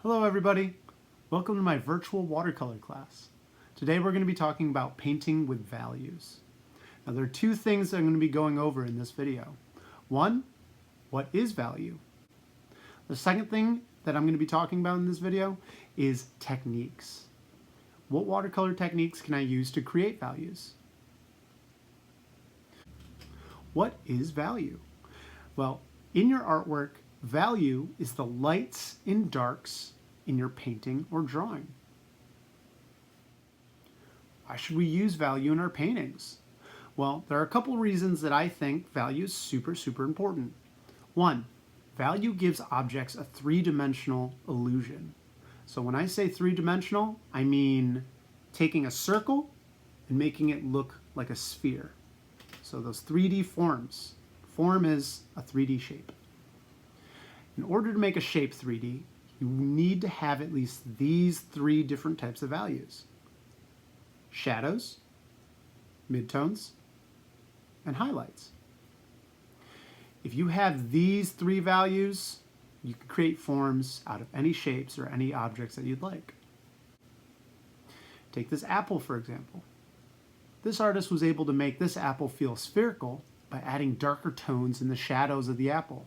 Hello everybody, welcome to my virtual watercolor class. Today we're going to be talking about painting with values. Now there are two things that I'm going to be going over in this video. One, what is value? The second thing that I'm going to be talking about in this video is techniques. What watercolor techniques can I use to create values? What is value? Well, in your artwork, value is the lights and darks in your painting or drawing. Why should we use value in our paintings? Well, there are a couple reasons that I think value is super important. One, value gives objects a three-dimensional illusion. So when I say three-dimensional, I mean taking a circle and making it look like a sphere. So those 3D forms. Form is a 3D shape. In order to make a shape 3D, you need to have at least these three different types of values: shadows, midtones, and highlights. If you have these three values, you can create forms out of any shapes or any objects that you'd like. Take this apple, for example. This artist was able to make this apple feel spherical by adding darker tones in the shadows of the apple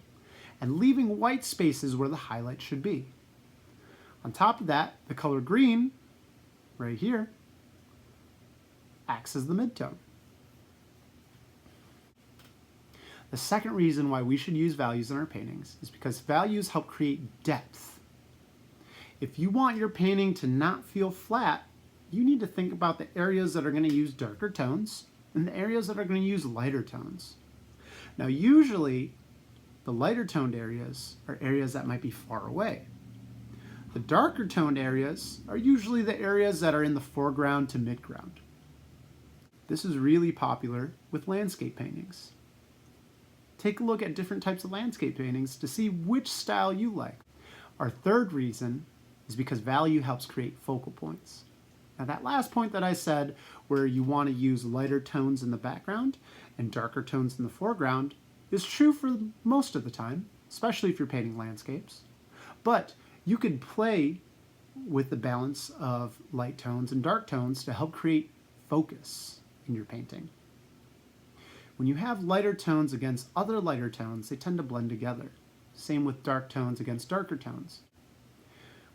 and leaving white spaces where the highlights should be. On top of that, the color green, right here, acts as the midtone. The second reason why we should use values in our paintings is because values help create depth. If you want your painting to not feel flat, you need to think about the areas that are going to use darker tones and the areas that are going to use lighter tones. Now, usually, the lighter toned areas are areas that might be far away. The darker toned areas are usually the areas that are in the foreground to midground. This is really popular with landscape paintings. Take a look at different types of landscape paintings to see which style you like. Our third reason is because value helps create focal points. Now that last point that I said, where you want to use lighter tones in the background and darker tones in the foreground, is true for most of the time, especially if you're painting landscapes. But you could play with the balance of light tones and dark tones to help create focus in your painting. When you have lighter tones against other lighter tones, they tend to blend together. Same with dark tones against darker tones.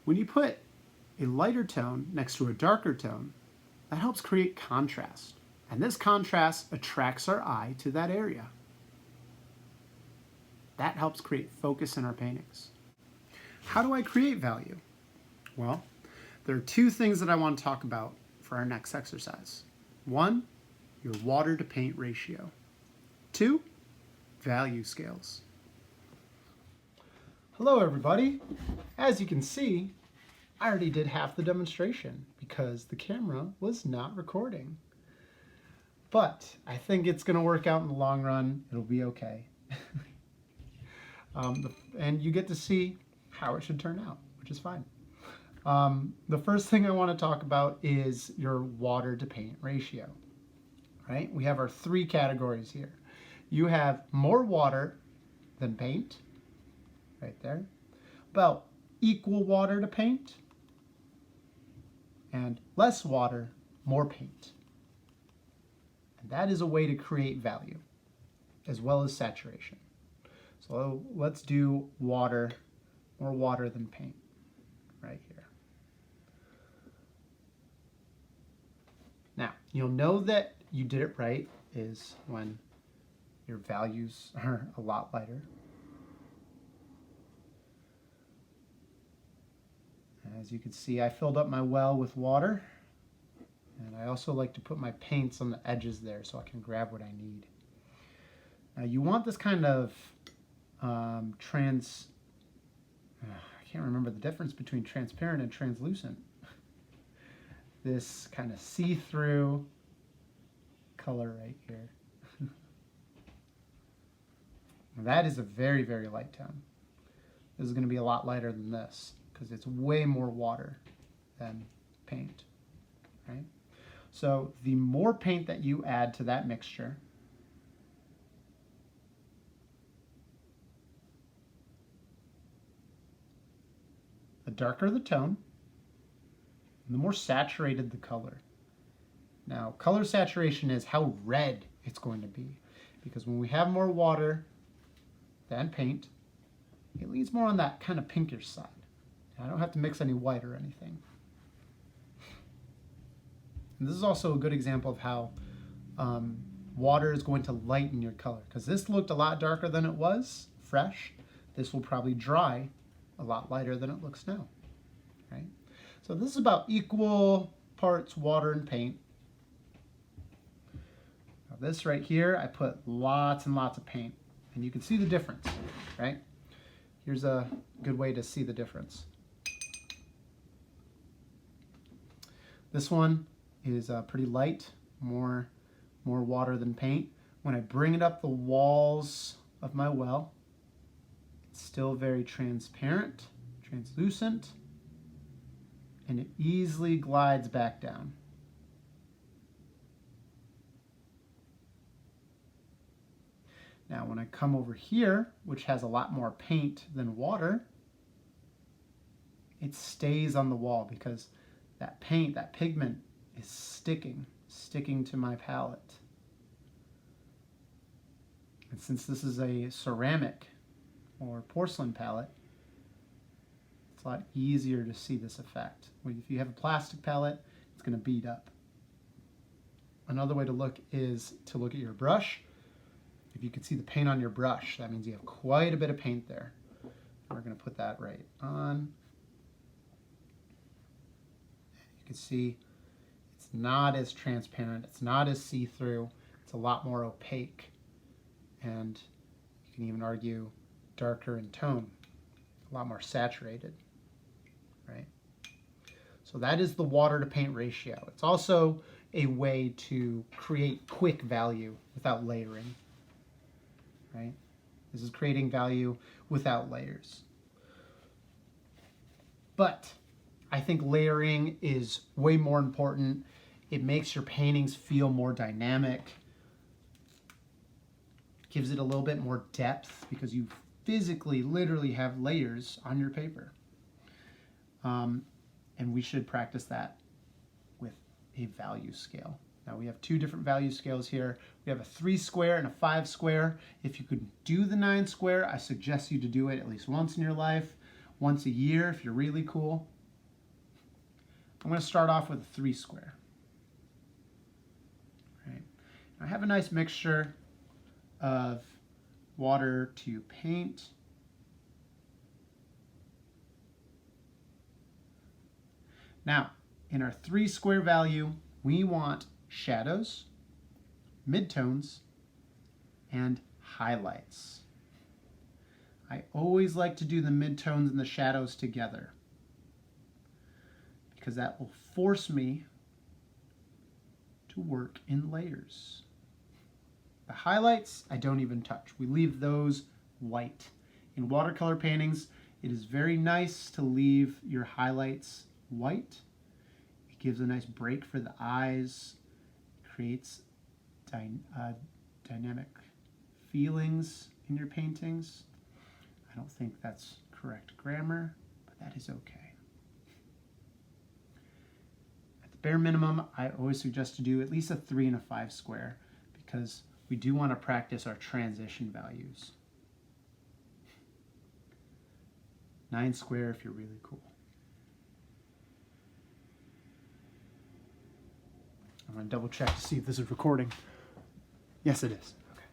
When you put a lighter tone next to a darker tone, that helps create contrast. And this contrast attracts our eye to that area. That helps create focus in our paintings. How do I create value? Well, there are two things that I want to talk about for our next exercise. One, your water to paint ratio. Two, value scales. Hello everybody. As you can see, I already did half the demonstration because the camera was not recording. But I think it's going to work out in the long run. It'll be okay. And you get to see how it should turn out, which is fine. The first thing I want to talk about is your water to paint ratio. Right? We have our three categories here. You have more water than paint, right there. About equal water to paint, and less water, more paint. And that is a way to create value, as well as saturation. So let's do water, more water than paint, right here. Now, you'll know that you did it right is when your values are a lot lighter. As you can see, I filled up my well with water, and I also like to put my paints on the edges there so I can grab what I need. Now you want this kind of I can't remember the difference between transparent and translucent. This kind of see-through color right here. That is a very light tone. This is going to be a lot lighter than this because it's way more water than paint, right? So the more paint that you add to that mixture, the darker the tone, the more saturated the color. Now, color saturation is how red it's going to be, because when we have more water than paint, it leans more on that kind of pinkish side. I don't have to mix any white or anything. And this is also a good example of how water is going to lighten your color, because this looked a lot darker than it was fresh. This will probably dry a lot lighter than it looks now, right? So this is about equal parts water and paint. Now this right here, I put lots and lots of paint, and you can see the difference, right? Here's a good way to see the difference. This one is pretty light, more water than paint. When I bring it up the walls of my well, it's still very transparent, translucent, and it easily glides back down. Now when I come over here, which has a lot more paint than water, it stays on the wall because that paint, that pigment is sticking to my palette. And since this is a ceramic or porcelain palette, it's a lot easier to see this effect. If you have a plastic palette, it's going to bead up. Another way to look is to look at your brush. If you can see the paint on your brush, that means you have quite a bit of paint there. We're going to put that right on. You can see it's not as transparent, it's not as see-through, it's a lot more opaque. And you can even argue darker in tone, a lot more saturated, right? So that is the water to paint ratio. It's also a way to create quick value without layering, right? This is creating value without layers. But I think layering is way more important. It makes your paintings feel more dynamic, gives it a little bit more depth because you physically, literally have layers on your paper. And we should practice that with a value scale. Now we have two different value scales here. We have a 3 square and a 5 square. If you could do the 9 square, I suggest you to do it at least once in your life, once a year if you're really cool. I'm going to start off with a 3 square. Right. I have a nice mixture of water to paint. Now, in our 3 square value, we want shadows, midtones, and highlights. I always like to do the midtones and the shadows together because that will force me to work in layers. The highlights, I don't even touch. We leave those white. In watercolor paintings, it is very nice to leave your highlights white. It gives a nice break for the eyes, creates dynamic feelings in your paintings. I don't think that's correct grammar, but that is okay. At the bare minimum, I always suggest to do at least a 3 and a 5 square because we do want to practice our transition values. 9 square if you're really cool. I'm going to double check to see if this is recording. Yes, it is. Okay.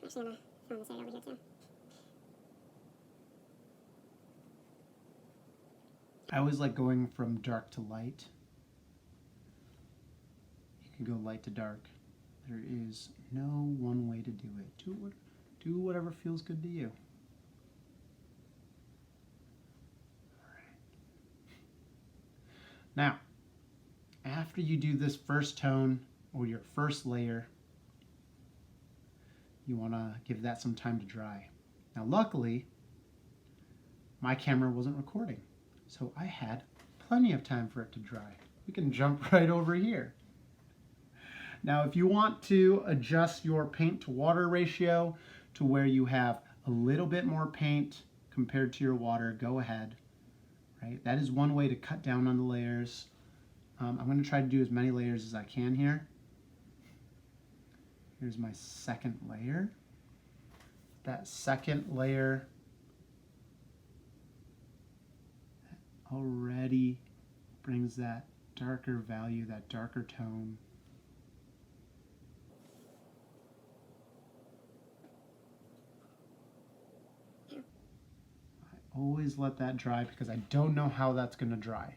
Actually, I'm going to throw this right over here too. I always like going from dark to light. You can go light to dark. There is no one way to do it. Do whatever feels good to you. Now, after you do this first tone or your first layer, you want to give that some time to dry. Now, luckily, my camera wasn't recording, so I had plenty of time for it to dry. We can jump right over here. Now, if you want to adjust your paint to water ratio to where you have a little bit more paint compared to your water, go ahead. Right? That is one way to cut down on the layers. I'm going to try to do as many layers as I can here. Here's my second layer. That second layer already brings that darker value, that darker tone. I always let that dry because I don't know how that's going to dry,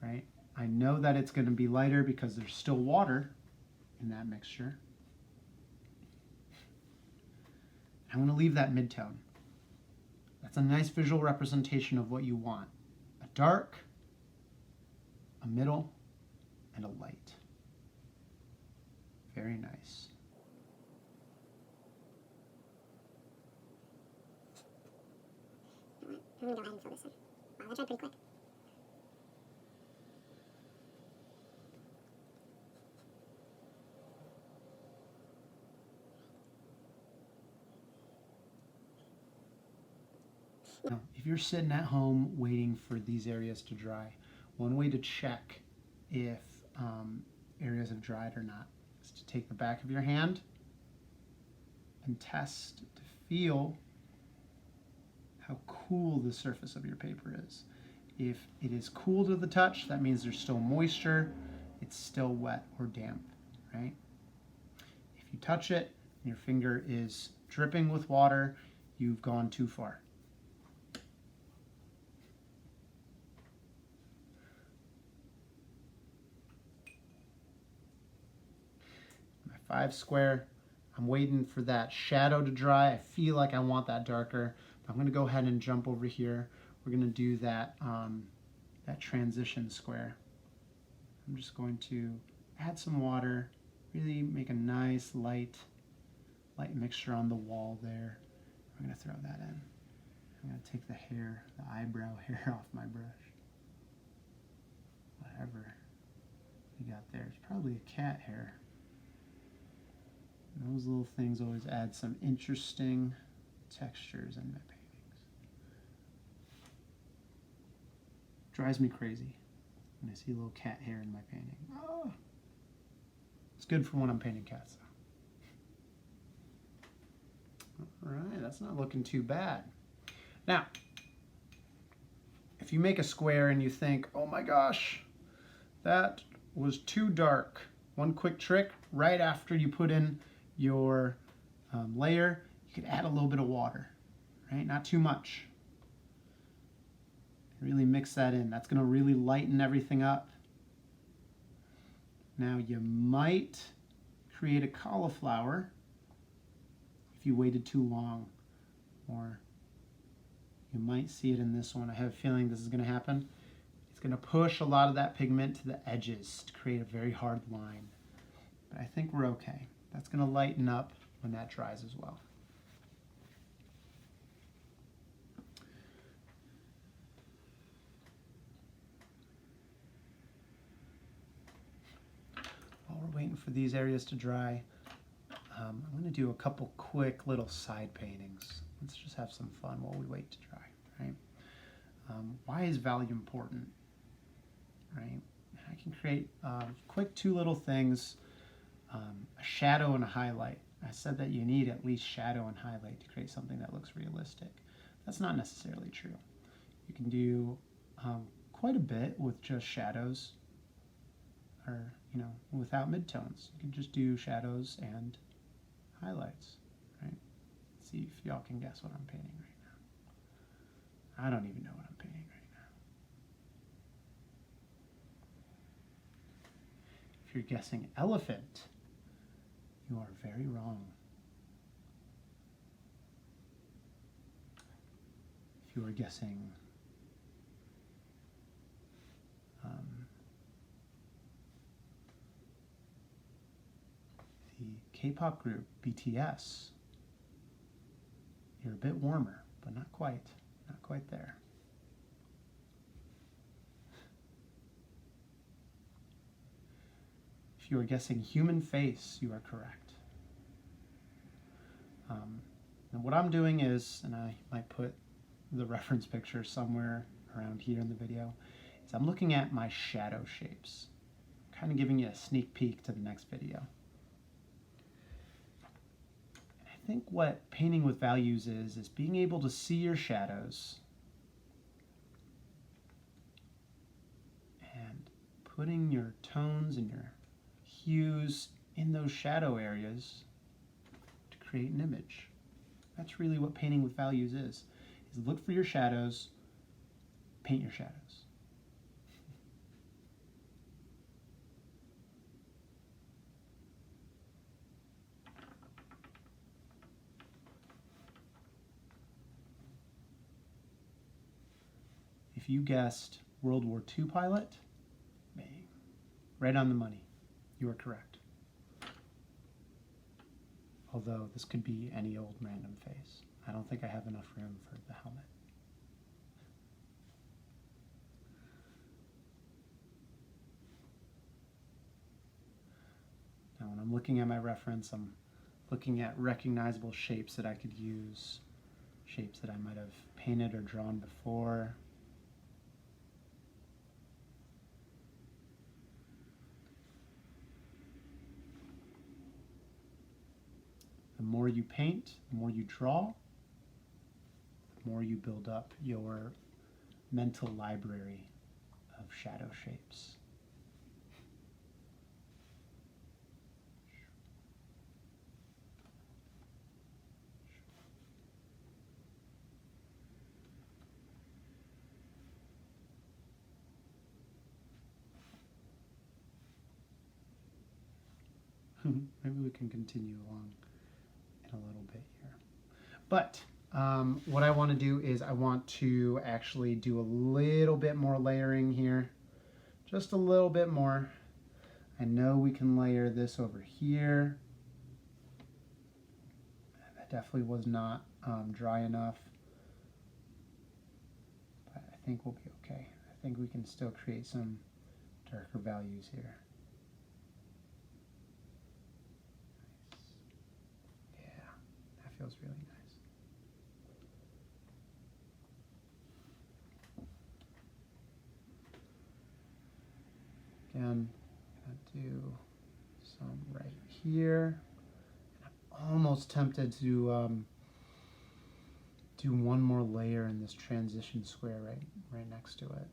right? I know that it's going to be lighter because there's still water in that mixture. I'm going to leave that mid-tone. That's a nice visual representation of what you want. A dark, a middle, and a light. Very nice. I'm gonna go ahead and fill this in. Wow, that dried pretty quick. Now, if you're sitting at home waiting for these areas to dry, one way to check if areas have dried or not is to take the back of your hand and test to feel how cool the surface of your paper is. If it is cool to the touch, that means there's still moisture, it's still wet or damp, right? If you touch it and your finger is dripping with water, you've gone too far. My 5 square, I'm waiting for that shadow to dry. I feel like I want that darker. I'm going to go ahead and jump over here. We're going to do that, that transition square. I'm just going to add some water, really make a nice light mixture on the wall there. I'm going to throw that in. I'm going to take the hair, the eyebrow hair off my brush. Whatever you got there, it's probably a cat hair. And those little things always add some interesting textures in my paintings. Drives me crazy when I see a little cat hair in my painting. Oh. It's good for when I'm painting cats, though. All right, that's not looking too bad. Now, if you make a square and you think, oh my gosh, that was too dark, one quick trick, right after you put in your layer, you could add a little bit of water, right? Not too much. Really mix that in. That's going to really lighten everything up. Now you might create a cauliflower if you waited too long, or you might see it in this one. I have a feeling this is going to happen. It's going to push a lot of that pigment to the edges to create a very hard line. But I think we're okay. That's going to lighten up when that dries as well. While we're waiting for these areas to dry, I'm going to do a couple quick little side paintings. Let's just have some fun while we wait to dry, right? Why is value important, right? I can create quick 2 little things, a shadow and a highlight. I said that you need at least shadow and highlight to create something that looks realistic. That's not necessarily true. You can do quite a bit with just shadows, or without midtones. You can just do shadows and highlights, right? Let's see if y'all can guess what I'm painting right now. I don't even know what I'm painting right now. If you're guessing elephant, you are very wrong. If you are guessing the K-pop group BTS, you're a bit warmer, but not quite there. If If you are guessing human face, you are correct. And what I'm doing is, and I might put the reference picture somewhere around here in the video, is I'm looking at my shadow shapes, kind of giving you a sneak peek to the next video. I think what painting with values is being able to see your shadows and putting your tones and your hues in those shadow areas to create an image. That's really what painting with values is look for your shadows, paint your shadows. If you guessed World War II pilot, bang, right on the money. You are correct. Although this could be any old random face. I don't think I have enough room for the helmet. Now when I'm looking at my reference, I'm looking at recognizable shapes that I could use, shapes that I might have painted or drawn before. The more you paint, the more you draw, the more you build up your mental library of shadow shapes. Maybe we can continue along in a little bit here. But what I want to do is I want to actually do a little bit more layering here. Just a little bit more. I know we can layer this over here. That definitely was not dry enough. But I think we'll be okay. I think we can still create some darker values here. Feels really nice. Again, I'm going to do some right here. I'm almost tempted to do one more layer in this transition square right next to it.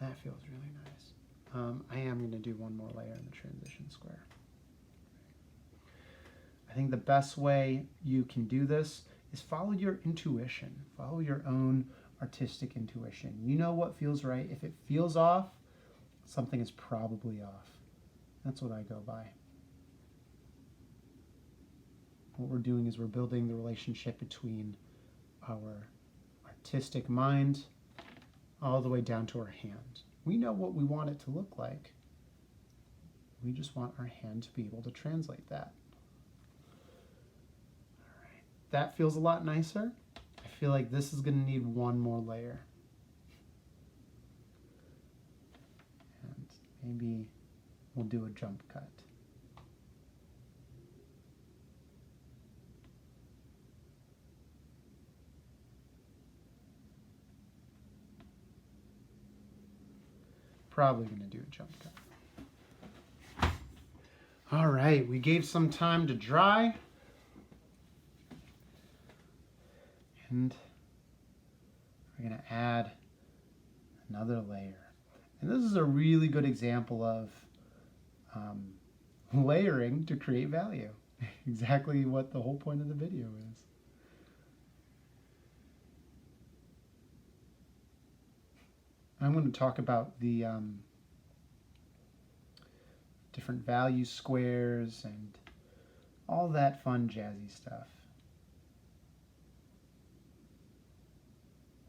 That feels really nice. I am going to do one more layer in the transition square. I think the best way you can do this is follow your intuition. Follow your own artistic intuition. You know what feels right. If it feels off, something is probably off. That's what I go by. What we're doing is we're building the relationship between our artistic mind all the way down to our hand. We know what we want it to look like. We just want our hand to be able to translate that. That feels a lot nicer. I feel like this is going to need one more layer. And maybe we'll do a jump cut. Probably going to do a jump cut. All right, we gave some time to dry. And we're going to add another layer. And this is a really good example of layering to create value. Exactly what the whole point of the video is. I'm going to talk about the different value squares and all that fun jazzy stuff.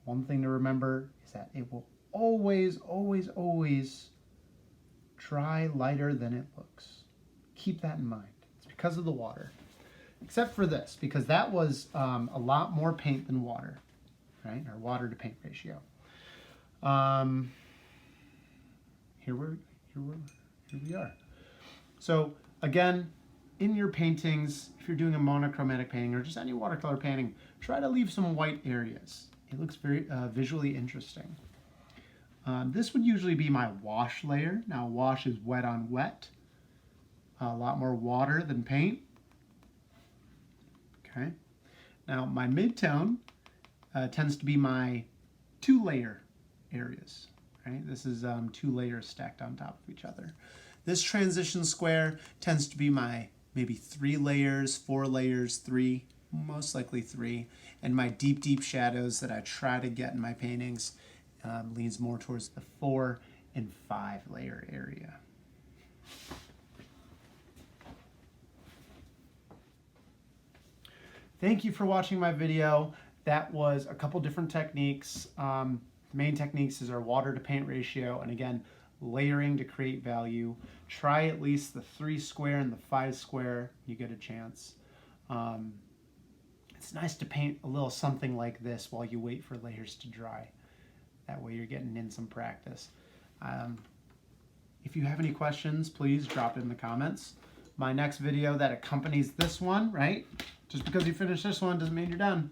One thing to remember is that it will always, always, always dry lighter than it looks. Keep that in mind. It's because of the water. Except for this, because that was a lot more paint than water, right? Or water to paint ratio. here we are. So again, in your paintings, if you're doing a monochromatic painting or just any watercolor painting, try to leave some white areas. It looks very visually interesting. This would usually be my wash layer. Now wash is wet on wet. A lot more water than paint. Okay. Now my midtone tends to be my 2-layer areas. Right? This is 2 layers stacked on top of each other. This transition square tends to be my maybe 3 layers, 4 layers, 3, most likely 3. And my deep, deep shadows that I try to get in my paintings leans more towards the 4 and 5 layer area. Thank you for watching my video. That was a couple different techniques. Main techniques is our water to paint ratio, and again, layering to create value. Try at least the 3 square and the 5 square, you get a chance. It's nice to paint a little something like this while you wait for layers to dry. That way you're getting in some practice. If you have any questions, please drop it in the comments. My next video that accompanies this one, right? Just because you finish this one doesn't mean you're done.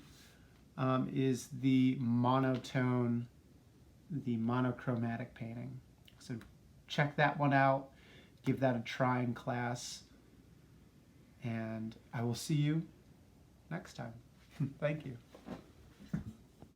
Is the monotone, the monochromatic painting. So check that one out. Give that a try in class. And I will see you next time. Thank you.